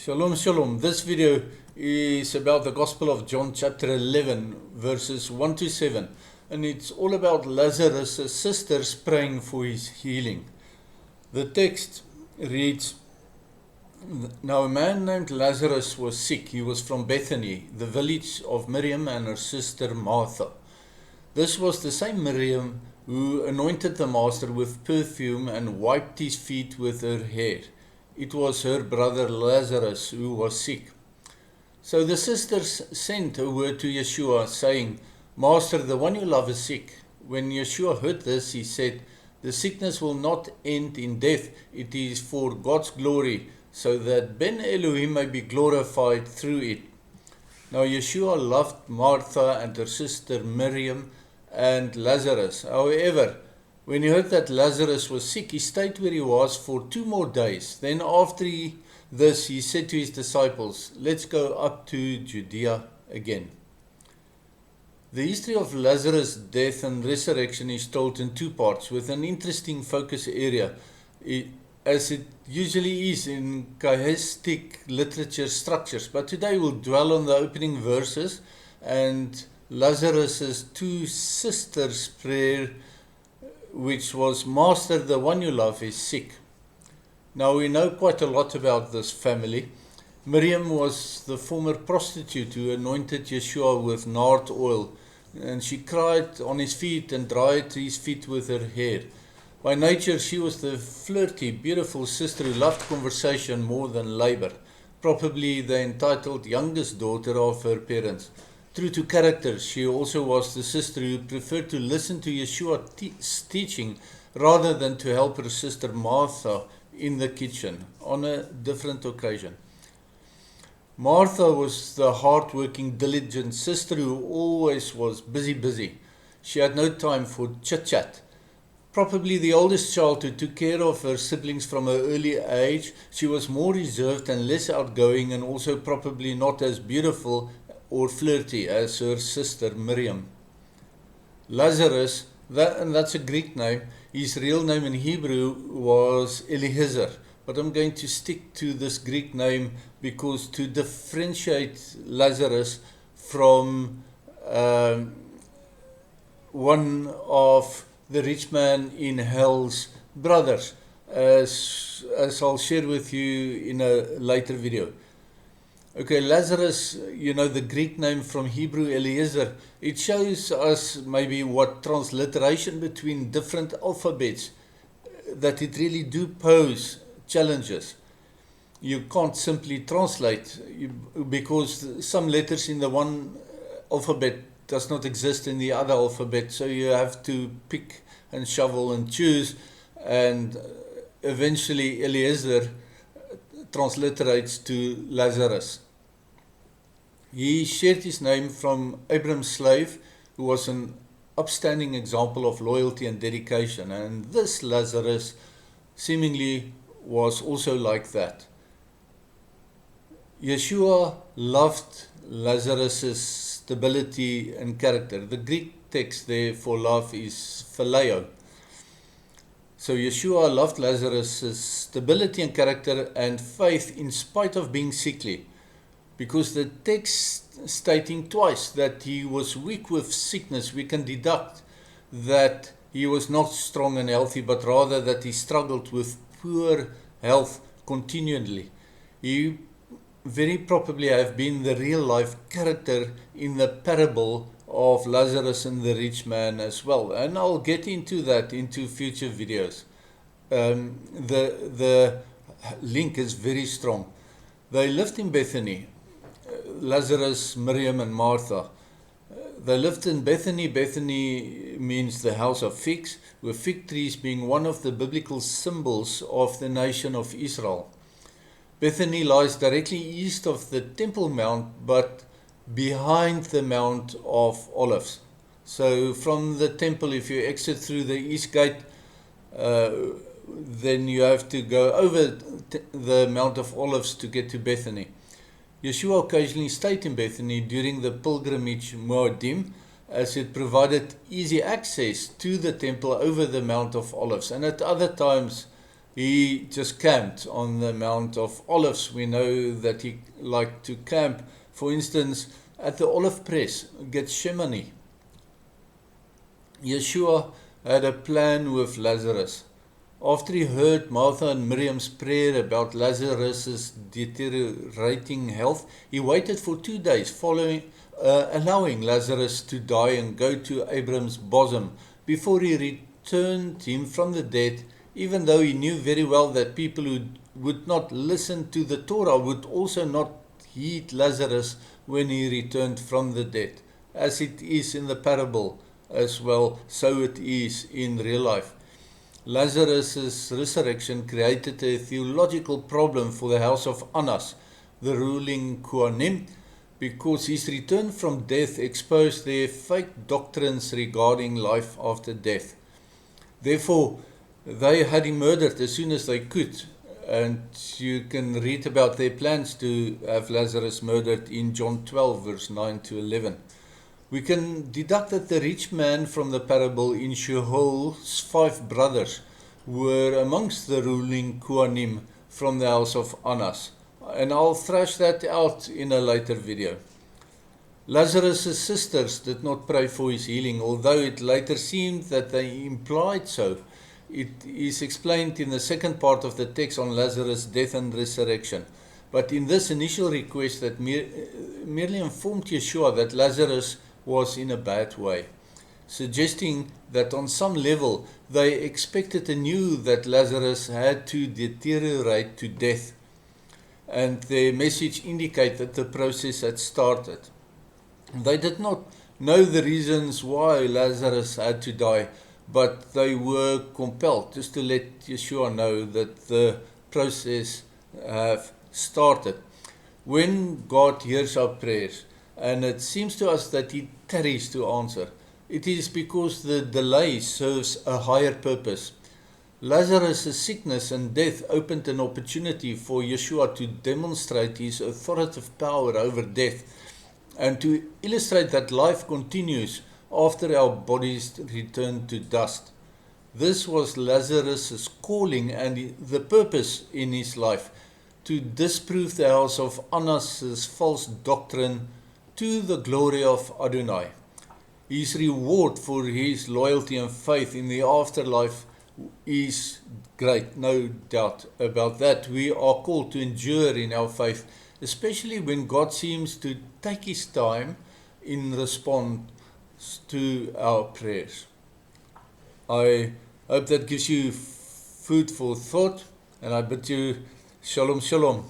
Shalom, shalom. This video is about the Gospel of John chapter 11 verses 1 to 7, and it's all about Lazarus' sisters praying for his healing. The text reads, Now a man named Lazarus was sick. He was from Bethany, the village of Miriam and her sister Martha. This was the same Miriam who anointed the master with perfume and wiped his feet with her hair. It was her brother Lazarus who was sick. So the sisters sent a word to Yeshua, saying, Master, the one you love is sick. When Yeshua heard this, he said, The sickness will not end in death. It is for God's glory, so that Ben Elohim may be glorified through it. Now Yeshua loved Martha and her sister Miriam and Lazarus. However, when he heard that Lazarus was sick, he stayed where he was for 2 more days. Then after this, he said to his disciples, Let's go up to Judea again. The history of Lazarus' death and resurrection is told in 2 parts, with an interesting focus area, as it usually is in chiastic literature structures. But today we'll dwell on the opening verses and Lazarus' 2 sisters' prayer, which was, Master, the one you love is sick. Now we know quite a lot about this family. Miriam was the former prostitute who anointed Yeshua with nard oil, and she cried on his feet and dried his feet with her hair. By nature, she was the flirty, beautiful sister who loved conversation more than labor, probably the entitled youngest daughter of her parents. True to character, she also was the sister who preferred to listen to Yeshua's teaching rather than to help her sister Martha in the kitchen on a different occasion. Martha was the hard-working, diligent sister who always was busy. She had no time for chit-chat. Probably the oldest child who took care of her siblings from an early age, she was more reserved and less outgoing, and also probably not as beautiful or flirty as her sister Miriam. Lazarus, that's a Greek name. His real name in Hebrew was Eliezer, but I'm going to stick to this Greek name because to differentiate Lazarus from one of the rich man in hell's brothers, as I'll share with you in a later video. Okay, Lazarus, the Greek name from Hebrew, Eliezer, it shows us maybe what transliteration between different alphabets, that it really do pose challenges. You can't simply translate because some letters in the one alphabet does not exist in the other alphabet, so you have to pick and shovel and choose, and eventually Eliezer transliterates to Lazarus. He shared his name from Abram's slave, who was an upstanding example of loyalty and dedication, and this Lazarus seemingly was also like that. Yeshua loved Lazarus' stability and character. The Greek text there for love is phileo. So Yeshua loved Lazarus' stability and character and faith in spite of being sickly, because the text stating twice that he was weak with sickness, we can deduct that he was not strong and healthy, but rather that he struggled with poor health continually. He very probably have been the real life character in the parable of Lazarus and the rich man as well, and I'll get into that into future videos. The link is very strong. They lived in Bethany, Lazarus, Miriam and Martha. They lived in Bethany. Bethany means the house of figs, with fig trees being one of the biblical symbols of the nation of Israel. Bethany lies directly east of the Temple Mount, but behind the Mount of Olives. So from the temple, if you exit through the east gate, then you have to go over the Mount of Olives to get to Bethany. Yeshua occasionally stayed in Bethany during the pilgrimage Moedim, as it provided easy access to the temple over the Mount of Olives, and at other times He just camped on the Mount of Olives. We know that he liked to camp, for instance, at the olive press, Gethsemane. Yeshua had a plan with Lazarus. After he heard Martha and Miriam's prayer about Lazarus' deteriorating health, he waited for 2 days, allowing Lazarus to die and go to Abraham's bosom before he returned him from the dead, even though he knew very well that people who would not listen to the Torah would also not heed Lazarus when he returned from the dead. As it is in the parable as well, so it is in real life. Lazarus' resurrection created a theological problem for the house of Annas, the ruling Kohanim, because his return from death exposed their fake doctrines regarding life after death. Therefore, they had him murdered as soon as they could, and you can read about their plans to have Lazarus murdered in John 12, verse 9 to 11. We can deduct that the rich man from the parable in Sheol's 5 brothers were amongst the ruling Kohanim from the house of Annas, and I'll thrash that out in a later video. Lazarus' sisters did not pray for his healing, although it later seemed that they implied so. It is explained in the second part of the text on Lazarus' death and resurrection. But in this initial request that merely informed Yeshua that Lazarus was in a bad way, suggesting that on some level they expected and knew that Lazarus had to deteriorate to death, and their message indicated that the process had started. They did not know the reasons why Lazarus had to die, but they were compelled just to let Yeshua know that the process have started. When God hears our prayers, and it seems to us that He tarries to answer, it is because the delay serves a higher purpose. Lazarus' sickness and death opened an opportunity for Yeshua to demonstrate His authoritative power over death, and to illustrate that life continues after our bodies return to dust. This was Lazarus' calling and the purpose in his life, to disprove the house of Annas' false doctrine to the glory of Adonai. His reward for his loyalty and faith in the afterlife is great, no doubt about that. We are called to endure in our faith, especially when God seems to take His time in response to our prayers. I hope that gives you food for thought, and I bid you shalom shalom.